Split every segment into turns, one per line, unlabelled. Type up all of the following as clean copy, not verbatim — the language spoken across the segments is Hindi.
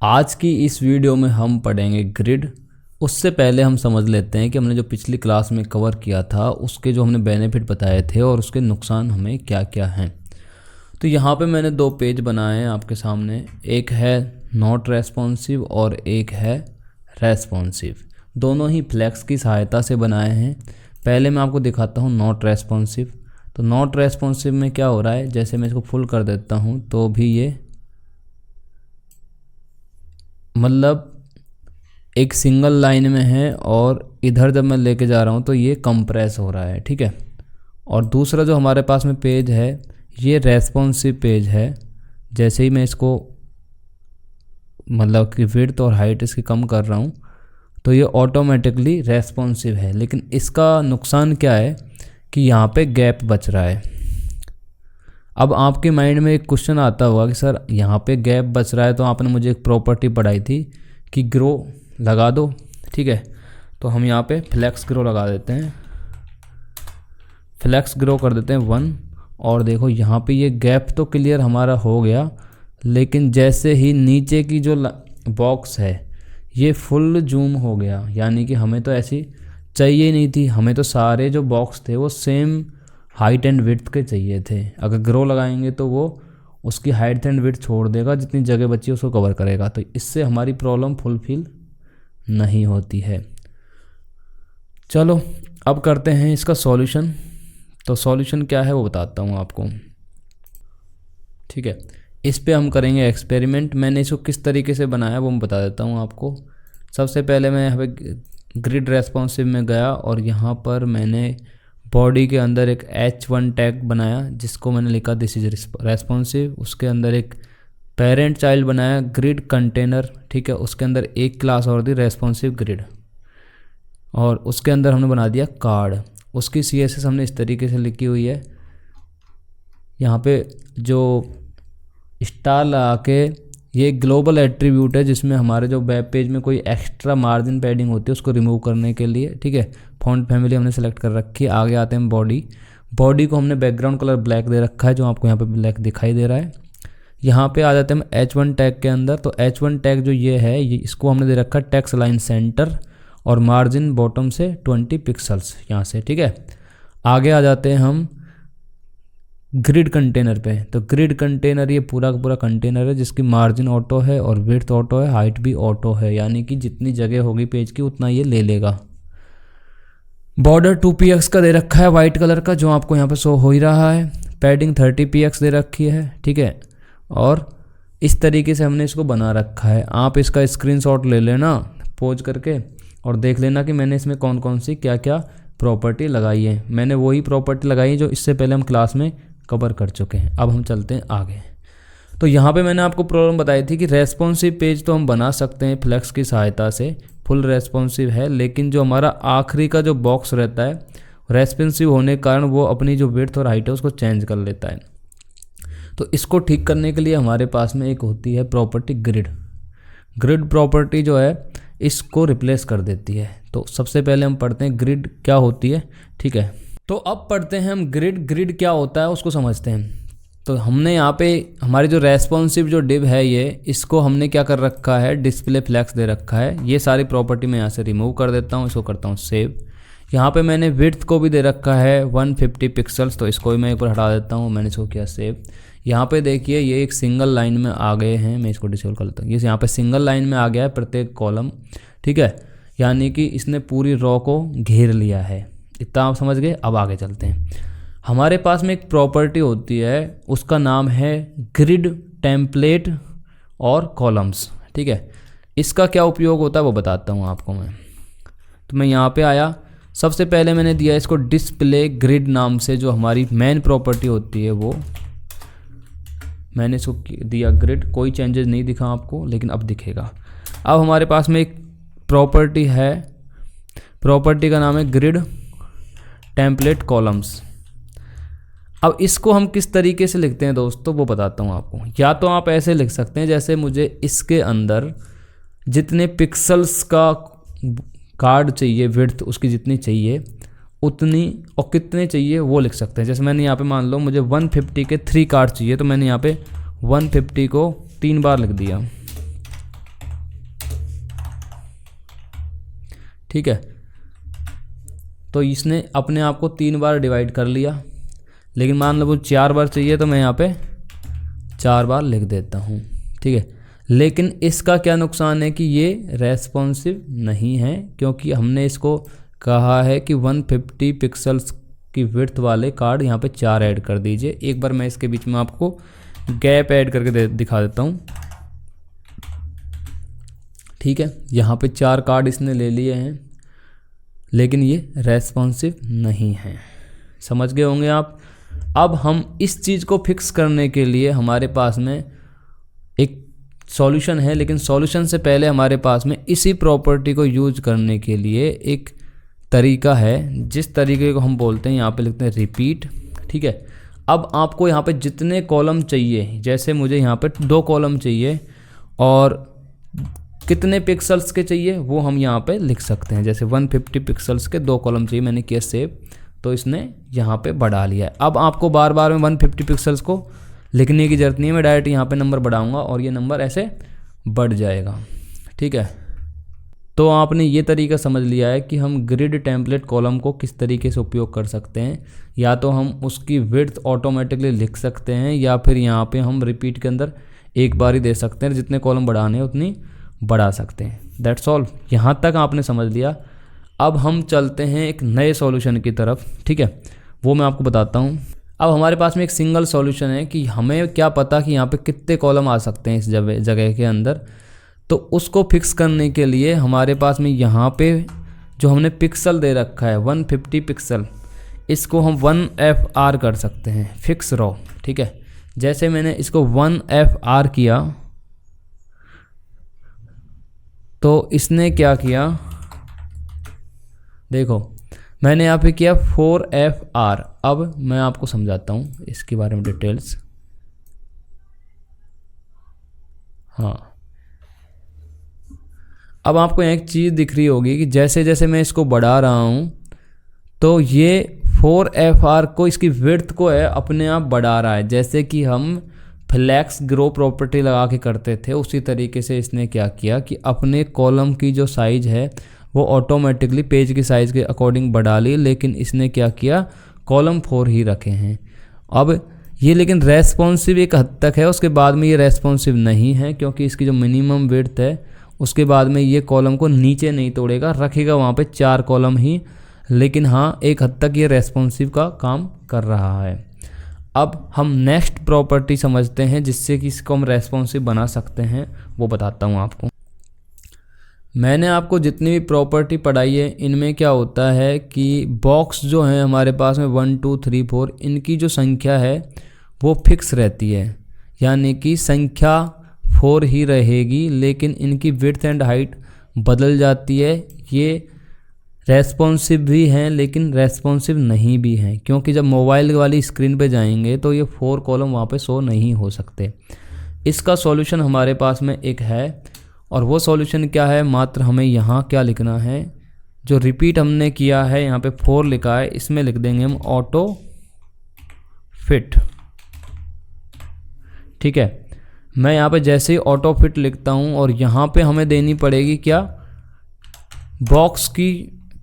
आज की इस वीडियो में हम पढ़ेंगे ग्रिड। उससे पहले हम समझ लेते हैं कि हमने जो पिछली क्लास में कवर किया था उसके जो हमने बेनिफिट बताए थे और उसके नुकसान हमें क्या क्या हैं। तो यहाँ पे मैंने दो पेज बनाए हैं आपके सामने, एक है नॉट रेस्पॉन्सिव और एक है रेस्पॉन्सिव। दोनों ही फ्लेक्स की सहायता से बनाए हैं। पहले मैं आपको दिखाता हूँ नॉट रेस्पॉन्सिव। तो नॉट रेस्पॉन्सिव में क्या हो रहा है, जैसे मैं इसको फुल कर देता हूँ तो भी ये मतलब एक सिंगल लाइन में है और इधर जब मैं लेके जा रहा हूँ तो ये कंप्रेस हो रहा है, ठीक है। और दूसरा जो हमारे पास में पेज है ये रेस्पॉन्सिव पेज है। जैसे ही मैं इसको मतलब कि विड्थ और हाइट इसकी कम कर रहा हूँ तो ये ऑटोमेटिकली रेस्पॉन्सिव है। लेकिन इसका नुकसान क्या है कि यहाँ पे गैप बच रहा है। अब आपके माइंड में एक क्वेश्चन आता होगा कि सर यहाँ पे गैप बच रहा है, तो आपने मुझे एक प्रॉपर्टी पढ़ाई थी कि ग्रो लगा दो, ठीक है। तो हम यहाँ पे फ्लेक्स ग्रो लगा देते हैं, फ्लेक्स ग्रो कर देते हैं 1। और देखो यहाँ पे ये गैप तो क्लियर हमारा हो गया, लेकिन जैसे ही नीचे की जो बॉक्स है ये फुल जूम हो गया, यानी कि हमें तो ऐसी चाहिए नहीं थी। हमें तो सारे जो बॉक्स थे वो सेम हाइट एंड विड्थ के चाहिए थे। अगर ग्रो लगाएंगे तो वो उसकी हाइट एंड विड्थ छोड़ देगा, जितनी जगह बची उसको कवर करेगा। तो इससे हमारी प्रॉब्लम फुलफिल नहीं होती है। चलो अब करते हैं इसका सॉल्यूशन। तो सॉल्यूशन क्या है वो बताता हूँ आपको, ठीक है। इस पे हम करेंगे एक्सपेरिमेंट। मैंने इसको किस तरीके से बनाया वो मैं बता देता हूँ आपको। सबसे पहले मैं यहाँ पे ग्रिड रेस्पॉन्सिव में गया और यहाँ पर मैंने बॉडी के अंदर एक H1 टैग बनाया जिसको मैंने लिखा दिस इज रेस्पॉन्सिव। उसके अंदर एक पेरेंट चाइल्ड बनाया ग्रिड कंटेनर, ठीक है। उसके अंदर एक क्लास और दी रेस्पॉन्सिव ग्रिड, और उसके अंदर हमने बना दिया कार्ड। उसकी CSS हमने इस तरीके से लिखी हुई है। यहाँ पे जो स्टार लगा के ये ग्लोबल एट्रीब्यूट है जिसमें हमारे जो वेब पेज में कोई एक्स्ट्रा मार्जिन पैडिंग होती है उसको रिमूव करने के लिए, ठीक है। फॉन्ट फैमिली हमने सेलेक्ट कर रखी है। आगे आते हैं बॉडी को हमने बैकग्राउंड कलर ब्लैक दे रखा है, जो आपको यहाँ पे ब्लैक दिखाई दे रहा है। यहाँ पे आ जाते हैं हम H1 टैग के अंदर। तो H1 टैग जो ये है इसको हमने दे रखा है टेक्स्ट लाइन सेंटर और मार्जिन बॉटम से 20 पिक्सल्स यहाँ से, ठीक है। आगे आ जाते हैं हम ग्रिड कंटेनर पे। तो ग्रिड कंटेनर ये पूरा का पूरा कंटेनर है जिसकी मार्जिन ऑटो है और विड्थ ऑटो है, हाइट भी ऑटो है, यानी कि जितनी जगह होगी पेज की उतना ये ले लेगा। बॉर्डर 2px का दे रखा है वाइट कलर का, जो आपको यहाँ पे शो हो ही रहा है। पैडिंग 30px दे रखी है, ठीक है। और इस तरीके से हमने इसको बना रखा है। आप इसका स्क्रीनशॉट ले लेना पोज करके और देख लेना कि मैंने इसमें कौन कौन सी क्या क्या प्रॉपर्टी लगाई है। मैंने वही प्रॉपर्टी लगाई है जो इससे पहले हम क्लास में कवर कर चुके हैं। अब हम चलते हैं आगे। तो यहाँ पे मैंने आपको प्रॉब्लम बताई थी कि रेस्पॉन्सिव पेज तो हम बना सकते हैं फ्लेक्स की सहायता से, फुल रेस्पॉन्सिव है, लेकिन जो हमारा आखिरी का जो बॉक्स रहता है रेस्पॉन्सिव होने के कारण वो अपनी जो विड्थ और हाइट है उसको चेंज कर लेता है। तो इसको ठीक करने के लिए हमारे पास में एक होती है प्रॉपर्टी ग्रिड। ग्रिड प्रॉपर्टी जो है इसको रिप्लेस कर देती है। तो सबसे पहले हम पढ़ते हैं ग्रिड क्या होती है, ठीक है। तो अब पढ़ते हैं हम ग्रिड क्या होता है उसको समझते हैं। तो हमने यहाँ पे हमारी जो रेस्पॉन्सिव जो डिव है ये इसको हमने क्या कर रखा है, डिस्प्ले फ्लेक्स दे रखा है। ये सारी प्रॉपर्टी मैं यहाँ से रिमूव कर देता हूँ, इसको करता हूँ सेव। यहाँ पे मैंने विड्थ को भी दे रखा है 150 पिक्सल्स, तो इसको भी मैं ऊपर हटा देता हूँ। मैंने इसको किया सेव। यहाँ पे देखिए ये एक सिंगल लाइन में आ गए हैं, मैं इसको डिसेबल कर लेता हूँ। ये यहाँ पे सिंगल लाइन में आ गया है प्रत्येक कॉलम, ठीक है, यानी कि इसने पूरी रो को घेर लिया है। इतना आप समझ गए। अब आगे चलते हैं। हमारे पास में एक प्रॉपर्टी होती है उसका नाम है ग्रिड टेम्पलेट और कॉलम्स, ठीक है। इसका क्या उपयोग होता है वो बताता हूँ आपको मैं। तो मैं यहाँ पे आया, सबसे पहले मैंने दिया इसको डिस्प्ले ग्रिड नाम से, जो हमारी मेन प्रॉपर्टी होती है वो मैंने इसको दिया ग्रिड। कोई चेंजेस नहीं दिखा आपको, लेकिन अब दिखेगा। अब हमारे पास में एक प्रॉपर्टी है, प्रॉपर्टी का नाम है ग्रिड टेम्पलेट कॉलम्स। अब इसको हम किस तरीके से लिखते हैं दोस्तों वो बताता हूँ आपको। या तो आप ऐसे लिख सकते हैं जैसे मुझे इसके अंदर जितने पिक्सल्स का कार्ड चाहिए, विड्थ उसकी जितनी चाहिए उतनी और कितने चाहिए वो लिख सकते हैं। जैसे मैंने यहाँ पे मान लो मुझे 150 के 3 कार्ड चाहिए, तो मैंने यहाँ पे 150 को 3 बार लिख दिया, ठीक है। तो इसने अपने आप को 3 बार डिवाइड कर लिया, लेकिन मान लो वो 4 बार चाहिए तो मैं यहाँ पे 4 बार लिख देता हूँ, ठीक है। लेकिन इसका क्या नुकसान है कि ये रेस्पॉन्सिव नहीं है, क्योंकि हमने इसको कहा है कि 150 पिक्सल्स की विड्थ वाले कार्ड यहाँ पे 4 ऐड कर दीजिए। एक बार मैं इसके बीच में आपको गैप ऐड करके दिखा देता हूँ, ठीक है। यहाँ पे 4 कार्ड इसने ले लिए हैं, लेकिन ये रेस्पॉन्सिव नहीं है, समझ गए होंगे आप। अब हम इस चीज़ को फिक्स करने के लिए हमारे पास में एक सॉल्यूशन है, लेकिन सॉल्यूशन से पहले हमारे पास में इसी प्रॉपर्टी को यूज करने के लिए एक तरीका है, जिस तरीके को हम बोलते हैं, यहाँ पे लिखते हैं रिपीट, ठीक है। अब आपको यहाँ पे जितने कॉलम चाहिए, जैसे मुझे यहाँ पे 2 कॉलम चाहिए और कितने पिक्सल्स के चाहिए वो हम यहाँ पे लिख सकते हैं। जैसे 150 पिक्सल्स के 2 कॉलम चाहिए, मैंने किया सेव, तो इसने यहाँ पे बढ़ा लिया है। अब आपको बार बार में 150 पिक्सल्स को लिखने की ज़रूरत नहीं है, मैं डायरेक्ट यहाँ पे नंबर बढ़ाऊँगा और ये नंबर ऐसे बढ़ जाएगा, ठीक है। तो आपने ये तरीका समझ लिया है कि हम ग्रिड टेम्पलेट कॉलम को किस तरीके से उपयोग कर सकते हैं। या तो हम उसकी विड्थ ऑटोमेटिकली लिख सकते हैं, या फिर यहाँ पे हम रिपीट के अंदर एक बार ही दे सकते हैं, जितने कॉलम बढ़ाने हैं उतनी बढ़ा सकते हैं। दैट्स ऑल, यहाँ तक आपने समझ लिया। अब हम चलते हैं एक नए सॉल्यूशन की तरफ, ठीक है, वो मैं आपको बताता हूँ। अब हमारे पास में एक सिंगल सॉल्यूशन है कि हमें क्या पता कि यहाँ पे कितने कॉलम आ सकते हैं इस जगह के अंदर। तो उसको फिक्स करने के लिए हमारे पास में यहाँ पे जो हमने पिक्सल दे रखा है 150 पिक्सल, इसको हम 1FR कर सकते हैं, फिक्स रॉ, ठीक है। जैसे मैंने इसको 1FR किया तो इसने क्या किया, देखो मैंने यहाँ पे किया 4FR। अब मैं आपको समझाता हूँ इसके बारे में डिटेल्स। हाँ, अब आपको एक चीज़ दिख रही होगी कि जैसे जैसे मैं इसको बढ़ा रहा हूँ तो ये 4FR को, इसकी विड्थ को है अपने आप बढ़ा रहा है। जैसे कि हम फ्लैक्स ग्रो प्रॉपर्टी लगा के करते थे, उसी तरीके से इसने क्या किया कि अपने कॉलम की जो साइज़ है वो ऑटोमेटिकली पेज की साइज़ के अकॉर्डिंग बढ़ा ली, लेकिन इसने क्या किया, कॉलम 4 ही रखे हैं। अब ये लेकिन रेस्पॉन्सिव एक हद तक है, उसके बाद में ये रेस्पॉन्सिव नहीं है, क्योंकि इसकी जो मिनिमम विड्थ है उसके बाद में ये कॉलम को नीचे नहीं तोड़ेगा, रखेगा वहाँ पे 4 कॉलम ही। लेकिन हाँ, एक हद तक ये रेस्पॉन्सिव का काम कर रहा है। अब हम नेक्स्ट प्रॉपर्टी समझते हैं जिससे कि इसको हम रेस्पॉन्सिव बना सकते हैं, वो बताता हूँ आपको। मैंने आपको जितनी भी प्रॉपर्टी पढ़ाई है इनमें क्या होता है कि बॉक्स जो हैं हमारे पास में 1 2 3 4, इनकी जो संख्या है वो फिक्स रहती है, यानी कि संख्या 4 ही रहेगी, लेकिन इनकी विड्थ एंड हाइट बदल जाती है। ये रेस्पॉन्सिव भी हैं लेकिन रेस्पॉन्सिव नहीं भी हैं, क्योंकि जब मोबाइल वाली स्क्रीन पे जाएंगे तो ये 4 कॉलम वहाँ पे शो नहीं हो सकते। इसका सॉल्यूशन हमारे पास में एक है, और वो सॉल्यूशन क्या है, मात्र हमें यहाँ क्या लिखना है, जो रिपीट हमने किया है यहाँ पे 4 लिखा है, इसमें लिख देंगे हम ऑटो फिट, ठीक है। मैं यहाँ पे जैसे ही ऑटो फिट लिखता हूँ और यहाँ पे हमें देनी पड़ेगी क्या, बॉक्स की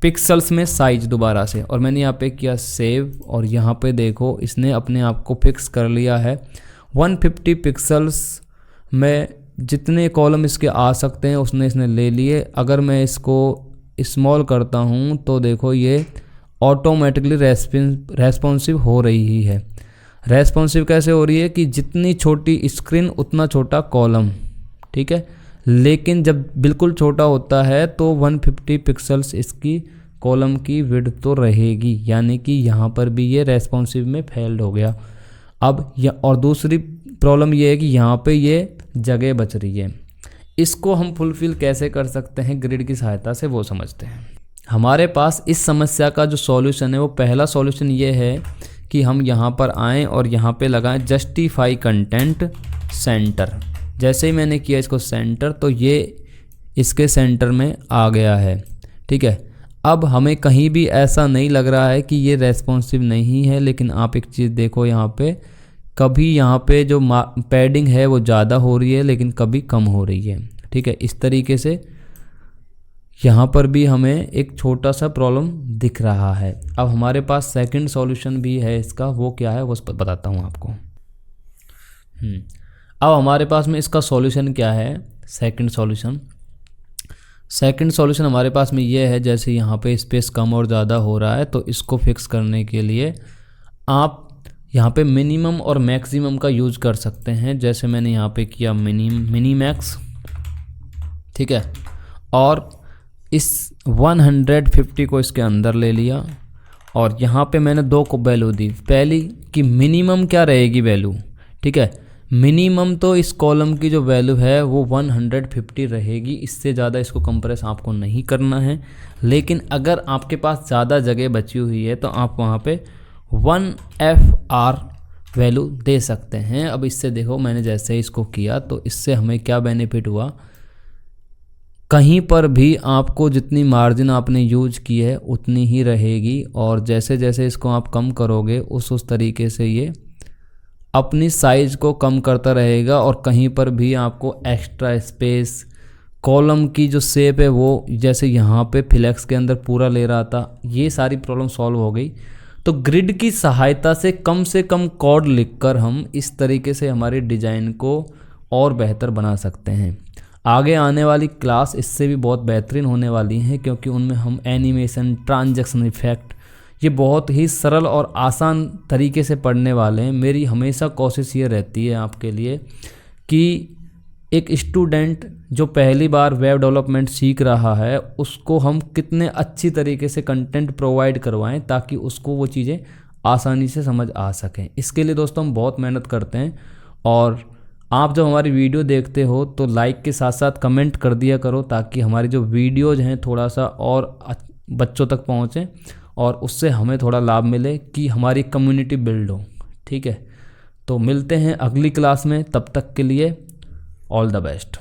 पिक्सल्स में साइज दोबारा से, और मैंने यहाँ पे किया सेव, और यहाँ पे देखो इसने अपने आप को फिक्स कर लिया है। 150 पिक्सल्स में जितने कॉलम इसके आ सकते हैं इसने ले लिए। अगर मैं इसको स्मॉल करता हूँ तो देखो ये ऑटोमेटिकली रेस्पॉन्सिव हो रही है। रेस्पॉन्सिव कैसे हो रही है कि जितनी छोटी स्क्रीन उतना छोटा कॉलम, ठीक है। लेकिन जब बिल्कुल छोटा होता है तो 150 पिक्सल्स इसकी कॉलम की विड्थ तो रहेगी, यानी कि यहाँ पर भी ये रेस्पॉन्सिव में फेल्ड हो गया। अब और दूसरी प्रॉब्लम ये है कि यहाँ पे ये जगह बच रही है। इसको हम फुलफिल कैसे कर सकते हैं ग्रिड की सहायता से, वो समझते हैं। हमारे पास इस समस्या का जो सॉल्यूशन है वो पहला सॉल्यूशन ये है कि हम यहाँ पर आएँ और यहाँ पे लगाएं जस्टिफाई कंटेंट सेंटर। जैसे ही मैंने किया इसको सेंटर तो ये इसके सेंटर में आ गया है, ठीक है। अब हमें कहीं भी ऐसा नहीं लग रहा है कि ये रेस्पॉन्सिव नहीं है, लेकिन आप एक चीज़ देखो, यहाँ पे कभी यहाँ पे जो पैडिंग है वो ज़्यादा हो रही है लेकिन कभी कम हो रही है, ठीक है। इस तरीके से यहाँ पर भी हमें एक छोटा सा प्रॉब्लम दिख रहा है। अब हमारे पास सेकंड सॉल्यूशन भी है इसका, वो क्या है वो बताता हूँ आपको। अब हमारे पास में इसका सॉल्यूशन क्या है, सेकंड सॉल्यूशन हमारे पास में ये है, जैसे यहाँ पे स्पेस कम और ज़्यादा हो रहा है तो इसको फिक्स करने के लिए आप यहाँ पे मिनिमम और मैक्सिमम का यूज कर सकते हैं। जैसे मैंने यहाँ पे किया मिनी मैक्स, ठीक है, और इस 150 को इसके अंदर ले लिया और यहाँ पे मैंने दो को वैल्यू दी। पहली कि मिनिमम क्या रहेगी वैल्यू, ठीक है, मिनिमम तो इस कॉलम की जो वैल्यू है वो 150 रहेगी, इससे ज़्यादा इसको कंप्रेस आपको नहीं करना है। लेकिन अगर आपके पास ज़्यादा जगह बची हुई है तो आप वहाँ पे 1FR वैल्यू दे सकते हैं। अब इससे देखो मैंने जैसे इसको किया तो इससे हमें क्या बेनिफिट हुआ, कहीं पर भी आपको जितनी मार्जिन आपने यूज की है उतनी ही रहेगी, और जैसे जैसे इसको आप कम करोगे उस तरीके से ये अपनी साइज़ को कम करता रहेगा, और कहीं पर भी आपको एक्स्ट्रा स्पेस, कॉलम की जो शेप है वो जैसे यहाँ पे फ्लेक्स के अंदर पूरा ले रहा था, ये सारी प्रॉब्लम सॉल्व हो गई। तो ग्रिड की सहायता से कम कोड लिखकर हम इस तरीके से हमारी डिज़ाइन को और बेहतर बना सकते हैं। आगे आने वाली क्लास इससे भी बहुत बेहतरीन होने वाली हैं, क्योंकि उनमें हम एनिमेशन, ट्रांजैक्शन इफेक्ट, ये बहुत ही सरल और आसान तरीके से पढ़ने वाले हैं। मेरी हमेशा कोशिश ये रहती है आपके लिए कि एक स्टूडेंट जो पहली बार वेब डेवलपमेंट सीख रहा है उसको हम कितने अच्छी तरीके से कंटेंट प्रोवाइड करवाएं ताकि उसको वो चीज़ें आसानी से समझ आ सकें। इसके लिए दोस्तों हम बहुत मेहनत करते हैं, और आप जब हमारी वीडियो देखते हो तो लाइक के साथ साथ कमेंट कर दिया करो ताकि हमारी जो वीडियोज़ हैं थोड़ा सा और बच्चों तक पहुँचें और उससे हमें थोड़ा लाभ मिले कि हमारी कम्युनिटी बिल्ड हो। ठीक है, तो मिलते हैं अगली क्लास में, तब तक के लिए ऑल द बेस्ट।